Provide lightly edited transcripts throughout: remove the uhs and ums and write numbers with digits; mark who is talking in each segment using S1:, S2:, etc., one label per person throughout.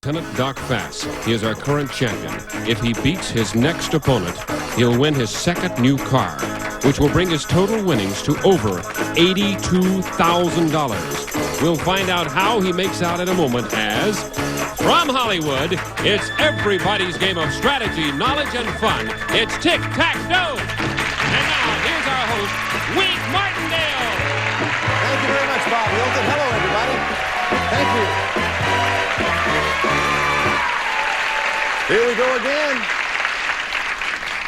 S1: Lieutenant Doc Fass. He is our current champion. If he beats his next opponent, he'll win his second new car, which will bring his total winnings to over $82,000. We'll find out how he makes out in a moment as, from Hollywood, it's everybody's game of strategy, knowledge, and fun. It's Tic Tac Dough. And now, here's our host, Wink Martindale.
S2: Thank you very much, Bob Hilton. Hello, everybody. Thank you. Here we go again.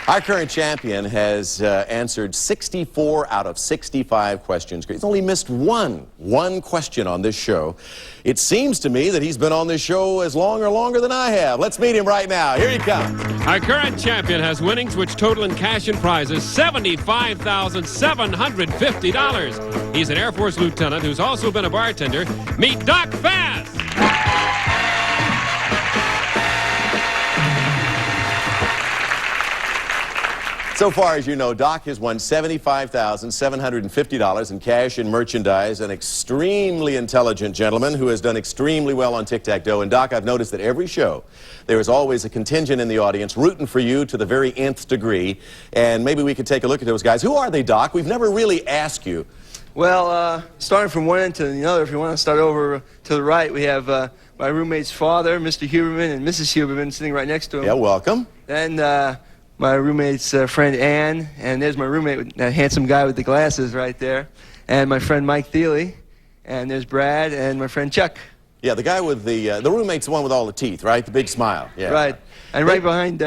S2: Our current champion has answered 64 out of 65 questions. He's only missed one question on this show. It seems to me that he's been on this show as long or longer than I have. Let's meet him right now. Here he comes.
S1: Our current champion has winnings which total in cash and prizes $75,750. He's an Air Force lieutenant who's also been a bartender. Meet Doc Fass.
S2: So far, as you know, Doc has won $75,750 in cash and merchandise, an extremely intelligent gentleman who has done extremely well on Tic Tac Dough. And Doc, I've noticed that every show, there is always a contingent in the audience rooting for you to the very nth degree. And maybe we could take a look at those guys. Who are they, Doc? We've never really asked you.
S3: Well, starting from one end to the other, if you want to start over to the right, we have my roommate's father, Mr. Huberman, and Mrs. Huberman sitting right next to him.
S2: Yeah, welcome.
S3: Then my roommate's friend Ann, and there's my roommate, that handsome guy with the glasses right there, and my friend Mike Thiele, and there's Brad, and my friend Chuck.
S2: Yeah, the guy with the roommate's the one with all the teeth, right? The big smile. Yeah.
S3: Right. And right behind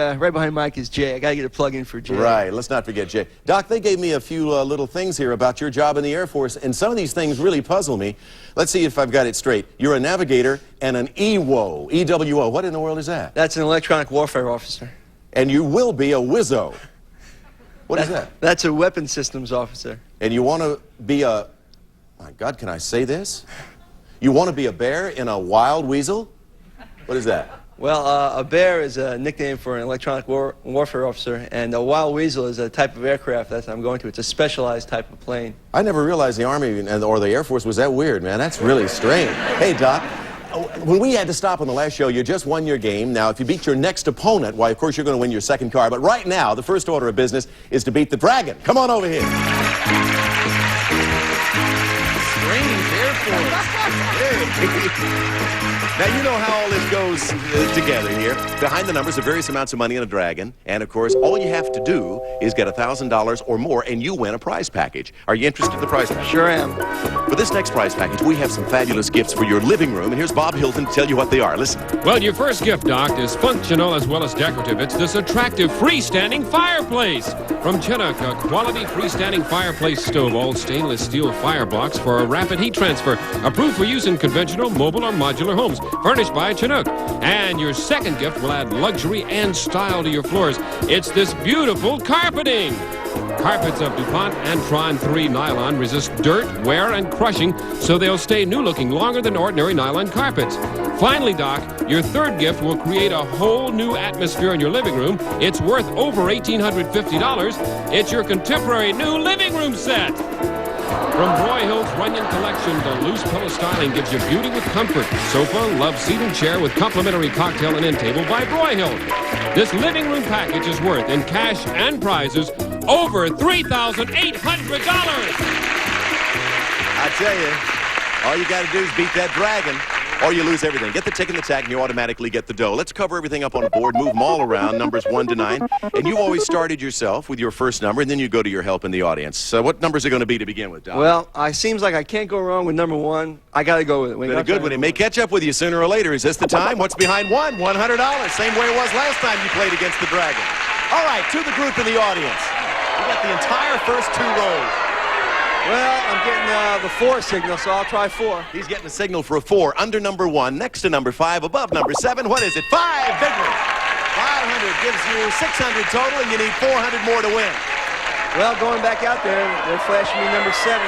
S3: Mike is Jay. I got to get a plug in for Jay.
S2: Right. Let's not forget Jay. Doc, they gave me a few little things here about your job in the Air Force, and some of these things really puzzle me. Let's see if I've got it straight. You're a navigator and an EWO. E-W-O. What in the world is that?
S3: That's an electronic warfare officer.
S2: And you will be a WIZO. What is that?
S3: That's a weapons systems officer.
S2: And you want to be a... My God, can I say this? You want to be a bear in a wild weasel? What is that?
S3: Well, a bear is a nickname for an electronic warfare officer, and a wild weasel is a type of aircraft that I'm going to. It's a specialized type of plane.
S2: I never realized the Army or the Air Force was that weird, man. That's really strange. Hey, Doc, when we had to stop on the last show, you just won your game. Now, if you beat your next opponent, why, of course, you're going to win your second car. But right now, the first order of business is to beat the dragon. Come on over here. Strange Air Force. Now, you know how all this goes together here. Behind the numbers are various amounts of money in a dragon. And, of course, all you have to do is get $1,000 or more, and you win a prize package. Are you interested in the prize package?
S3: Sure am.
S2: For this next prize package, we have some fabulous gifts for your living room. And here's Bob Hilton to tell you what they are. Listen.
S1: Well, your first gift, Doc, is functional as well as decorative. It's this attractive freestanding fireplace. From Chinook, a quality freestanding fireplace stove, all stainless steel fire blocks for a rapid heat transfer. Approved for use in conventional, mobile, or modular homes. Furnished by Chinook. And your second gift will add luxury and style to your floors. It's this beautiful carpeting. Carpets of DuPont Antron 3 nylon resist dirt, wear, and crushing, so they'll stay new-looking longer than ordinary nylon carpets. Finally, Doc, your third gift will create a whole new atmosphere in your living room. It's worth over $1,850. It's your contemporary new living room set. From Broyhill's Runyon Collection, the loose pillow styling gives you beauty with comfort. Sofa, love seat and chair with complimentary cocktail and end table by Broyhill. This living room package is worth, in cash and prizes, over $3,800.
S2: I tell you, all you got to do is beat that dragon, or you lose everything. Get the tick and the tack, and you automatically get the dough. Let's cover everything up on a board, move them all around, numbers 1 to 9. And you always started yourself with your first number, and then you go to your help in the audience. So what numbers are going to be to begin with, Doc?
S3: Well, it seems like I can't go wrong with number 1. I got to go with it.
S2: Been a good one. It may catch up with you sooner or later. Is this the time? What's behind 1? $100. Same way it was last time you played against the dragon. All right, to the group in the audience. We got the entire first 2 rows.
S3: Well, I'm getting the 4 signal, so I'll try 4.
S2: He's getting a signal for a 4. Under number 1, next to number 5, above number 7. What is it? 5. Big one. 500 gives you 600 total, and you need 400 more to win.
S3: Well, going back out there, they're flashing me number 7.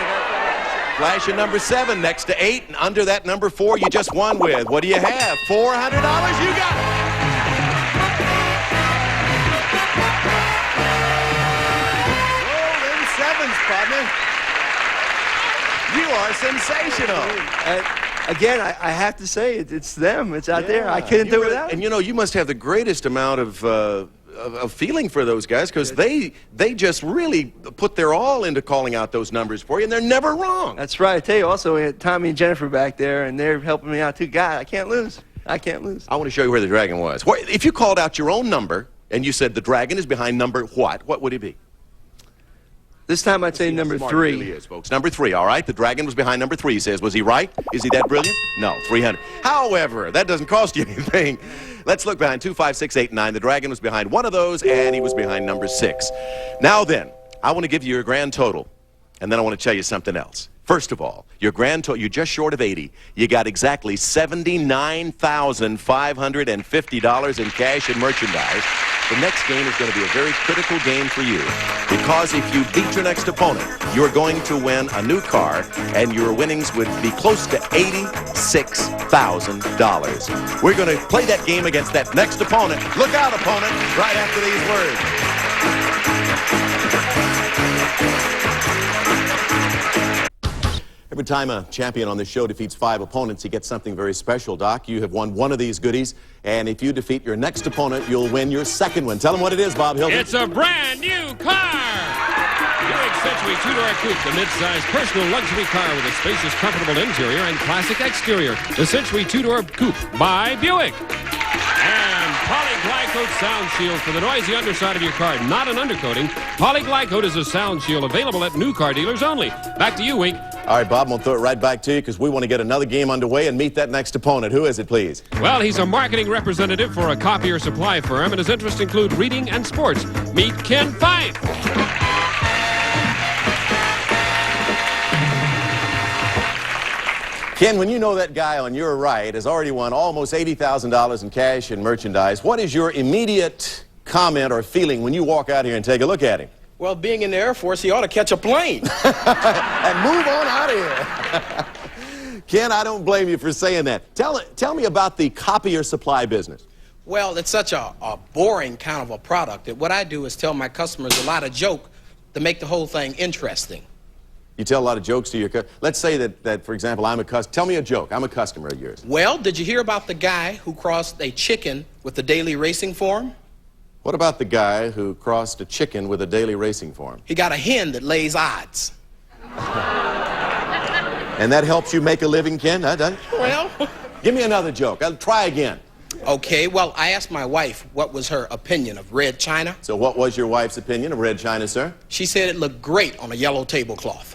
S2: Flashing number 7 next to 8, and under that number 4 you just won with. What do you have? $400? You got it. Roll in 7s, partner. You are sensational.
S3: again, I have to say, it's them. It's out there. I couldn't do it without
S2: And
S3: it.
S2: you know, you must have the greatest amount of feeling for those guys, because they just really put their all into calling out those numbers for you, and they're never wrong.
S3: That's right. I tell you, also, we had Tommy and Jennifer back there, and they're helping me out, too. God, I can't lose. I can't lose.
S2: I want to show you where the dragon was. If you called out your own number, and you said the dragon is behind number what would it be?
S3: This time I'd say number
S2: Smart
S3: 3.
S2: He really is, folks. Number 3, all right? The dragon was behind number 3, he says. Was he right? Is he that brilliant? No, 300. However, that doesn't cost you anything. Let's look behind 2, 5, 6, 8, 9. The dragon was behind one of those, and he was behind number 6. Now then, I want to give you your grand total, and then I want to tell you something else. First of all, your grand total, you're just short of 80. You got exactly $79,550 in cash and merchandise. The next game is going to be a very critical game for you, because if you beat your next opponent, you're going to win a new car, and your winnings would be close to $86,000. We're going to play that game against that next opponent. Look out, opponent, right after these words. Every time a champion on this show defeats 5 opponents, he gets something very special, Doc. You have won one of these goodies, and if you defeat your next opponent, you'll win your second one. Tell them what it is, Bob Hilton.
S1: It's a brand new car! Buick Century two-door coupe, the mid-size personal luxury car with a spacious, comfortable interior and classic exterior. The Century two-door coupe by Buick. And Polyglycoat sound shield for the noisy underside of your car. Not an undercoating. Polyglycoat is a sound shield available at new car dealers only. Back to you, Wink.
S2: All right, Bob, I'm going to throw it right back to you because we want to get another game underway and meet that next opponent. Who is it, please?
S1: Well, he's a marketing representative for a copier supply firm, and his interests include reading and sports. Meet Ken Fife.
S2: Ken, when you know that guy on your right has already won almost $80,000 in cash and merchandise, what is your immediate comment or feeling when you walk out here and take a look at him?
S4: Well, being in the Air Force, he ought to catch a plane.
S2: And move on out of here. Ken, I don't blame you for saying that. Tell me about the copier supply business.
S4: Well, it's such a boring kind of a product that what I do is tell my customers a lot of joke to make the whole thing interesting.
S2: You tell a lot of jokes to your customers. Let's say that, for example, I'm a customer. Tell me a joke. I'm a customer of yours.
S4: Well, did you hear about the guy who crossed a chicken with the daily racing form?
S2: What about the guy who crossed a chicken with a daily racing form?
S4: He got a hen that lays odds.
S2: And that helps you make a living, Ken?
S4: Well,
S2: Give me another joke. I'll try again.
S4: okay, well, I asked my wife what was her opinion of red china.
S2: So what was your wife's opinion of red china, sir?
S4: She said it looked great on a yellow tablecloth.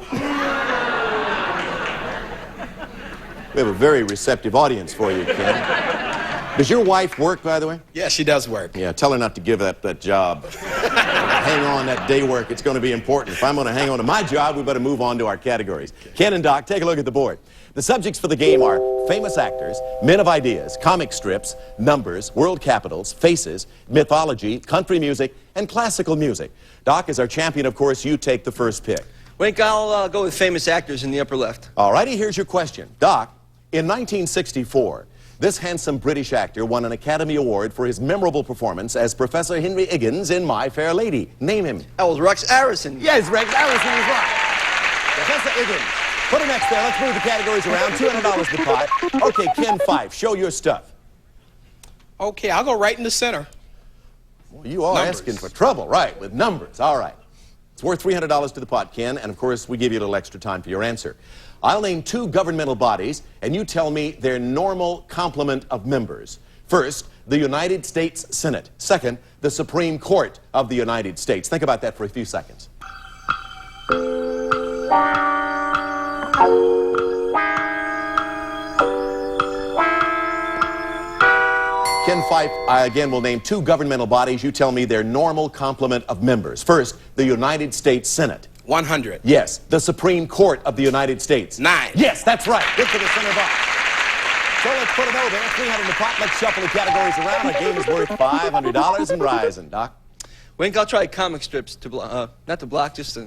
S2: We have a very receptive audience for you, Ken. Does your wife work, by the way?
S4: Yeah, she does work.
S2: Yeah, tell her not to give that job. Hang on, that day work. It's going to be important. If I'm going to hang on to my job, we better move on to our categories. Ken and Doc, take a look at the board. The subjects for the game are famous actors, men of ideas, comic strips, numbers, world capitals, faces, mythology, country music, and classical music. Doc, as our champion, of course, you take the first pick.
S3: Wink, I'll go with famous actors in the upper left.
S2: All righty, here's your question. Doc, in 1964, this handsome British actor won an Academy Award for his memorable performance as Professor Henry Higgins in My Fair Lady. Name him.
S3: That was Rex Harrison.
S2: Yes, Rex Harrison is right. Professor Higgins. Put him next there. Let's move the categories around. $200 the pot. Okay, Ken Fife, show your stuff.
S4: Okay, I'll go right in the center.
S2: Well, you are
S4: Numbers.
S2: asking for trouble, right, with numbers. All right. It's worth $300 to the pot, Ken, and of course, we give you a little extra time for your answer. I'll name 2 governmental bodies, and you tell me their normal complement of members. First, the United States Senate. Second, the Supreme Court of the United States. Think about that for a few seconds. Ken Fife, I again will name 2 governmental bodies. You tell me their normal complement of members. First, the United States Senate.
S4: 100.
S2: Yes. The Supreme Court of the United States.
S4: 9.
S2: Yes, that's right. Good for the center box. So let's put it over there. 300 in the pot. Let's shuffle the categories around. Our game is worth $500 and rising. Doc?
S3: Wink, I'll try comic strips to not to block, just to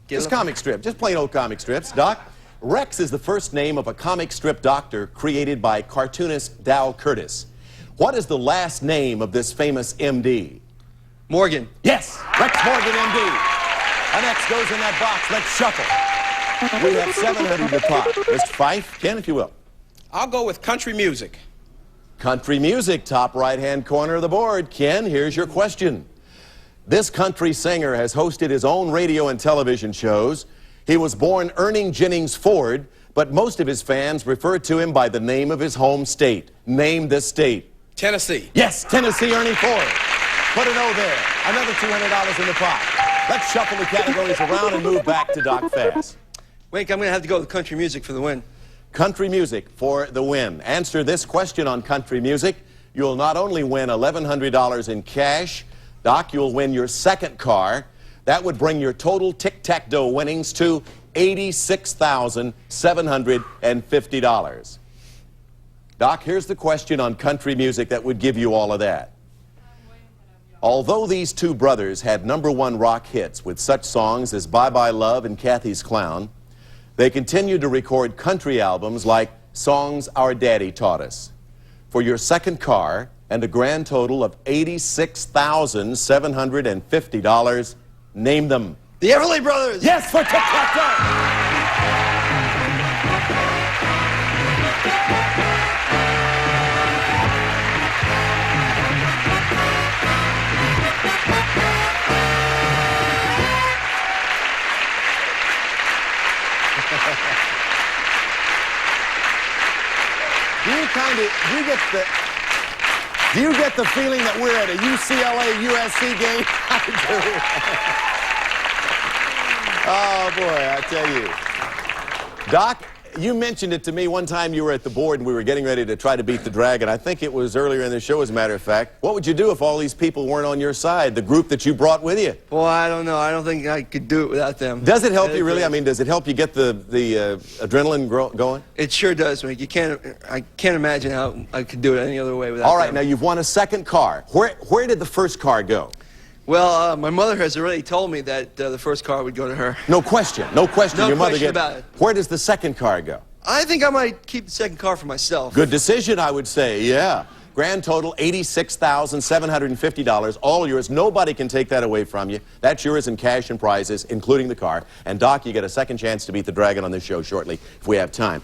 S3: get
S2: Just
S3: it up.
S2: comic strip. Just plain old comic strips. Doc? Rex is the first name of a comic strip doctor created by cartoonist Dow Curtis. What is the last name of this famous MD?
S3: Morgan.
S2: Yes, Rex Morgan, MD. An X goes in that box. Let's shuffle. We have 700 in the pot. Mr. Fife, Ken, if you will.
S4: I'll go with country music.
S2: Country music, top right-hand corner of the board. Ken, here's your question. This country singer has hosted his own radio and television shows. He was born Ernie Jennings Ford, but most of his fans refer to him by the name of his home state. Name this state.
S4: Tennessee.
S2: Yes, Tennessee, Ernie Ford. Put an O there. Another $200 in the pot. Let's shuffle the categories around and move back to Doc Fast.
S3: Wink, I'm going to have to go with country music for the win.
S2: Country music for the win. Answer this question on country music. You'll not only win $1,100 in cash, Doc, you'll win your second car. That would bring your total Tic Tac Dough winnings to $86,750. Doc, here's the question on country music that would give you all of that. Although these two brothers had #1 rock hits with such songs as Bye Bye Love and Kathy's Clown, they continued to record country albums like Songs Our Daddy Taught Us. For your second car and a grand total of $86,750, name them.
S3: The Everly Brothers!
S2: Yes, for Tic Tac Dough! Do you get the feeling that we're at a UCLA-USC game? I do. Oh, boy, I tell you. Doc, you mentioned it to me one time you were at the board and we were getting ready to try to beat the Dragon. I think it was earlier in the show, as a matter of fact. What would you do if all these people weren't on your side, the group that you brought with you?
S3: Well, I don't know. I don't think I could do it without them.
S2: Does it help you, really? I mean, does it help you get the adrenaline going?
S3: It sure does, Mike. I can't imagine how I could do it any other way without them.
S2: All right, now you've won a second car. Where did the first car go?
S3: Well, my mother has already told me that the first car would go to her.
S2: No question. No question.
S3: No
S2: Your mother
S3: question about it.
S2: Where does the second car go?
S3: I think I might keep the second car for myself.
S2: Good decision, I would say, yeah. Grand total, $86,750, all yours. Nobody can take that away from you. That's yours in cash and prizes, including the car. And, Doc, you get a second chance to beat the Dragon on this show shortly, if we have time.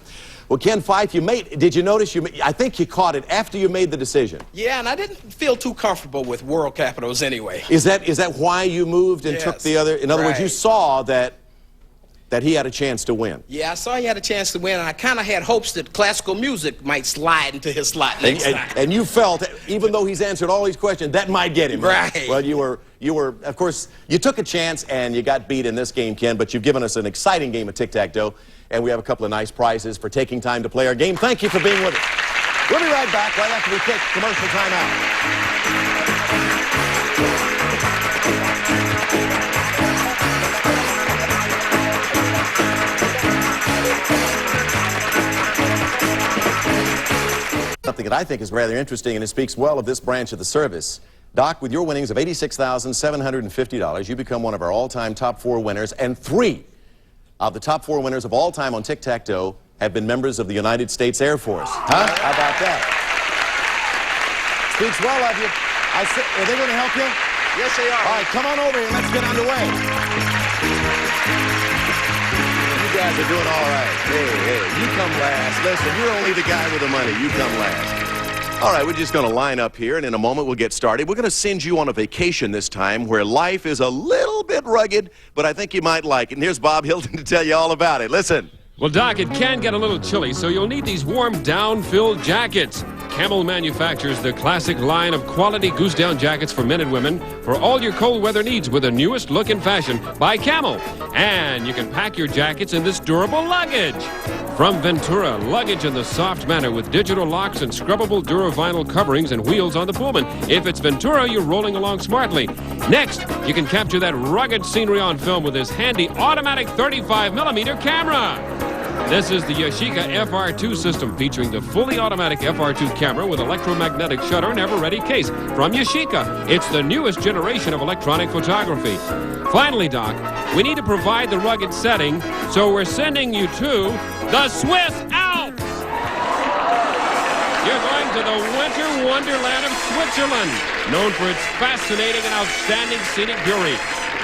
S2: Well, Ken Fife, did you notice, I think you caught it after you made the decision.
S4: Yeah, and I didn't feel too comfortable with world capitals anyway.
S2: Is that why you moved and took the other? In other words, you saw that he had a chance to win.
S4: Yeah, I saw he had a chance to win, and I kind of had hopes that classical music might slide into his slot next time.
S2: And you felt, even though he's answered all these questions, that might get him.
S4: Right.
S2: Well, you were, of course, you took a chance and you got beat in this game, Ken, but you've given us an exciting game of tic-tac-toe, and we have a couple of nice prizes for taking time to play our game. Thank you for being with us. We'll be right back right after we take commercial time out. Something that I think is rather interesting, and it speaks well of this branch of the service. Doc, with your winnings of $86,750, you become one of our all-time top 4 winners, and 3 of the top 4 winners of all time on Tic-Tac-Dough have been members of the United States Air Force. Huh? How about that? Speaks well of you. Are they going to help you?
S3: Yes, they are.
S2: All right, come on over here. Let's get underway. You guys are doing all right. Hey, you come last. Listen, you're only the guy with the money. You come last. All right, we're just going to line up here, and in a moment we'll get started. We're going to send you on a vacation this time where life is a little bit rugged, but I think you might like it. And here's Bob Hilton to tell you all about it. Listen.
S1: Well, Doc, it can get a little chilly, so you'll need these warm down-filled jackets. Camel manufactures the classic line of quality goose-down jackets for men and women for all your cold weather needs with the newest look and fashion by Camel. And you can pack your jackets in this durable luggage. From Ventura, luggage in the soft manner with digital locks and scrubbable Duravinyl coverings and wheels on the Pullman. If it's Ventura, you're rolling along smartly. Next, you can capture that rugged scenery on film with this handy automatic 35mm camera. This is the Yashica FR2 system featuring the fully automatic FR2 camera with electromagnetic shutter and ever-ready case. From Yashica, it's the newest generation of electronic photography. Finally, Doc, we need to provide the rugged setting, so we're sending you to the Swiss Alps. You're going to the winter wonderland of Switzerland, known for its fascinating and outstanding scenic beauty.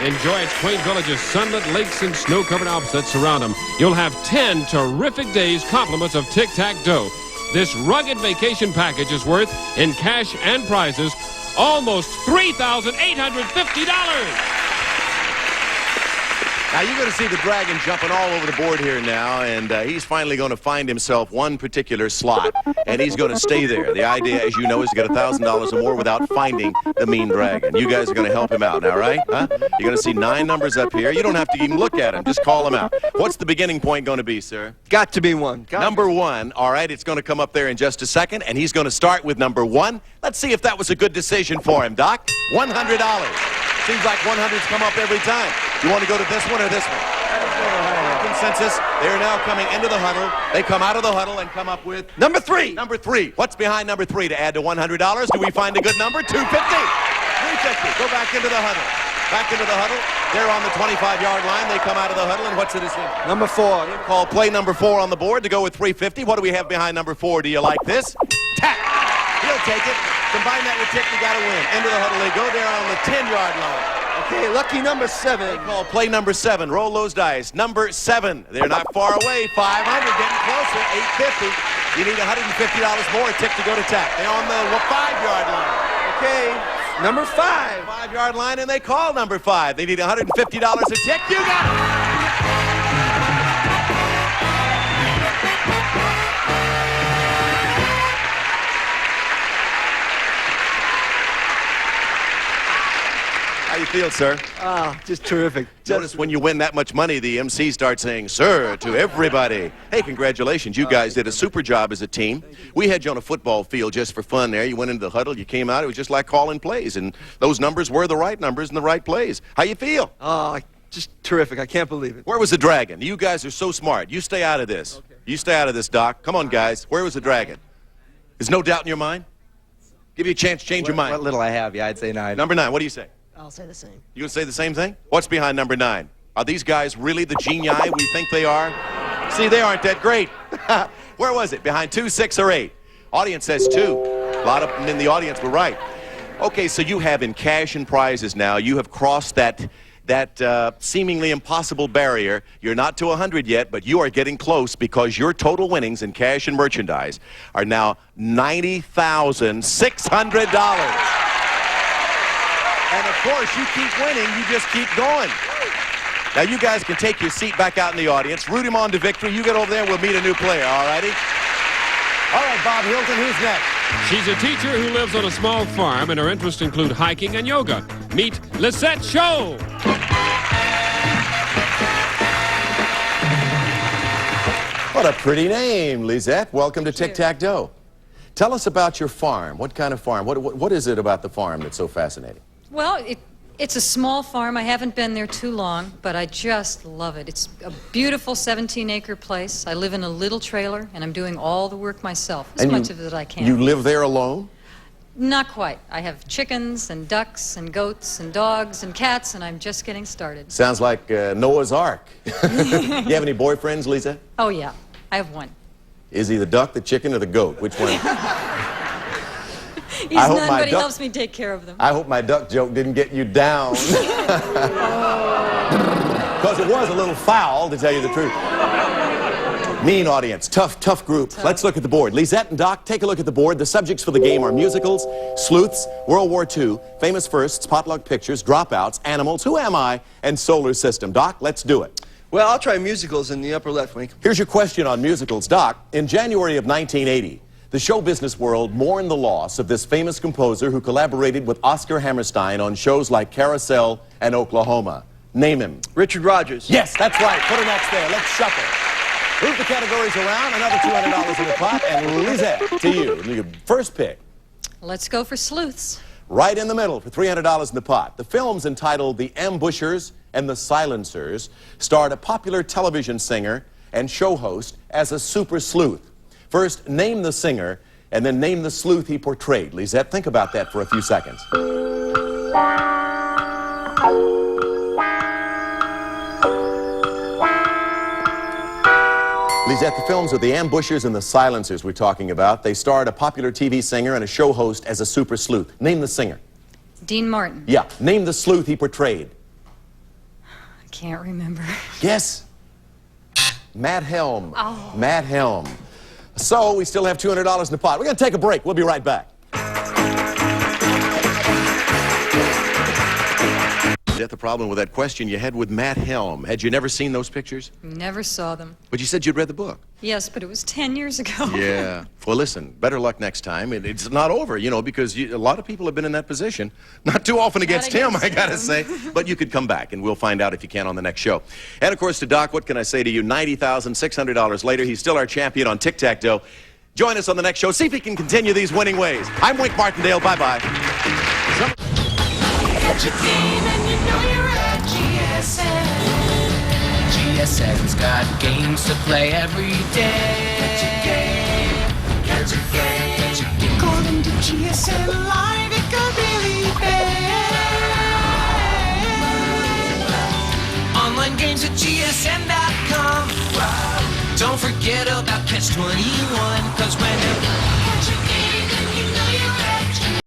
S1: Enjoy its quaint villages, sunlit lakes, and snow-covered Alps that surround them. You'll have 10 terrific days compliments of Tic Tac Dough. This rugged vacation package is worth, in cash and prizes, almost $3,850.
S2: Now, you're going to see the Dragon jumping all over the board here now, and he's finally going to find himself one particular slot, and he's going to stay there. The idea, as you know, is to get $1,000 or more without finding the mean dragon. You guys are going to help him out now, right? Huh? You're going to see 9 numbers up here. You don't have to even look at them. Just call them out. What's the beginning point going to be, sir?
S3: Got to be 1.
S2: Number 1. All right, it's going to come up there in just a second, and he's going to start with number 1. Let's see if that was a good decision for him, Doc. $100. Seems like 100's come up every time. You want to go to this one or this one? Consensus. They're now coming into the huddle. They come out of the huddle and come up with
S3: Number 3.
S2: number 3. What's behind number 3 to add to $100? Do we find a good number? 250. 350. Go back into the huddle. Back into the huddle. They're on the 25-yard line. They come out of the huddle, and what's the decision?
S3: Number 4.
S2: Call play number 4 on the board to go with 350. What do we have behind number 4? Do you like this? Tack. He'll take it. Combine that with Tick, you got to win. Into the huddle they go. They're on the 10-yard line.
S3: Okay, lucky number 7.
S2: Call play number 7. Roll those dice. Number 7. They're not far away. 500, getting closer. 850. You need $150 more, Tick, to go to Tack. They're on the 5-yard line.
S3: Okay, number 5.
S2: 5-yard line, and they call number 5. They need $150 a Tick. You got it. How you feel, sir?
S3: Oh, just terrific.
S2: Notice when you win that much money, the MC starts saying, sir, to everybody. Hey, congratulations. You guys did a super job as a team. We had you on a football field just for fun there. You went into the huddle, you came out. It was just like calling plays, and those numbers were the right numbers and the right plays. How you feel?
S3: Oh, just terrific. I can't believe it.
S2: Where was the Dragon? You guys are so smart. You stay out of this. Okay. You stay out of this, Doc. Come on, guys. Where was the Dragon? There's no doubt in your mind? Give you a chance to change your mind.
S5: What little I have, yeah, I'd say 9.
S2: Number 9, what do you say?
S6: I'll say the same.
S2: You gonna say the same thing? What's behind number 9? Are these guys really the genii we think they are? See, they aren't that great. Where was it? Behind 2, 6, or 8? Audience says 2. A lot of them in the audience were right. Okay, so you have in cash and prizes now, you have crossed that seemingly impossible barrier. You're not to 100 yet, but you are getting close because your total winnings in cash and merchandise are now $90,600. And of course, you keep winning, you just keep going. Now, you guys can take your seat back out in the audience, root him on to victory. You get over there, we'll meet a new player, all righty? All right, Bob Hilton, who's next?
S1: She's a teacher who lives on a small farm, and her interests include hiking and yoga. Meet Lisette Show.
S2: What a pretty name, Lisette. Welcome to Tic Tac Dough. Tell us about your farm. What kind of farm? What is it about the farm that's so fascinating?
S7: Well, it's a small farm. I haven't been there too long, but I just love it. It's a beautiful 17-acre place. I live in a little trailer, and I'm doing all the work myself, as much of it as I can.
S2: You live there alone?
S7: Not quite. I have chickens and ducks and goats and dogs and cats, and I'm just getting started.
S2: Sounds like Noah's Ark. You have any boyfriends, Lisa?
S7: Oh, yeah. I have one.
S2: Is he the duck, the chicken, or the goat? Which one?
S7: He's none, but he helps me take care of them.
S2: I hope my duck joke didn't get you down. Because it was a little foul, to tell you the truth. Mean audience, tough group.
S7: Tough.
S2: Let's look at the board. Lisette and Doc, take a look at the board. The subjects for the game are musicals, sleuths, World War II, famous firsts, potluck pictures, dropouts, animals, who am I, and solar system. Doc, let's do it.
S3: Well, I'll try musicals in the upper left wing.
S2: Here's your question on musicals. Doc, in January of 1980, the show business world mourned the loss of this famous composer who collaborated with Oscar Hammerstein on shows like Carousel and Oklahoma. Name him.
S3: Richard Rodgers.
S2: Yes, that's right. Put an X there. Let's shuffle. Move the categories around. Another $200 in the pot. And Lisette, to you. Your first pick.
S7: Let's go for sleuths.
S2: Right in the middle for $300 in the pot. The film's entitled The Ambushers and the Silencers starred a popular television singer and show host as a super sleuth. First, name the singer, and then name the sleuth he portrayed. Lisette, think about that for a few seconds. Lisette, the films are The Ambushers and the Silencers we're talking about. They starred a popular TV singer and a show host as a super sleuth. Name the singer.
S7: Dean Martin.
S2: Yeah, name the sleuth he portrayed.
S7: I can't remember.
S2: Guess. Matt Helm.
S7: Oh.
S2: Matt Helm. So we still have $200 in the pot. We're going to take a break. We'll be right back. Is that the problem with that question you had with Matt Helm? Had you never seen those pictures?
S7: Never saw them.
S2: But you said you'd read the book.
S7: Yes, but it was 10 years ago.
S2: Yeah. Well, listen, better luck next time. It's not over, you know, because a lot of people have been in that position. Not too often against him, I got to say. But you could come back, and we'll find out if you can on the next show. And, of course, to Doc, what can I say to you? $90,600 later, he's still our champion on Tic Tac Dough. Join us on the next show. See if he can continue these winning ways. I'm Wink Martindale. Bye-bye.
S5: Get your game and you know you're at GSN. GSN's got games to play every day. Get your game, get your game, get your game. According to GSN Live, it could really pay. Online games at GSN.com. Wow. Don't forget about Catch 21, 'cause when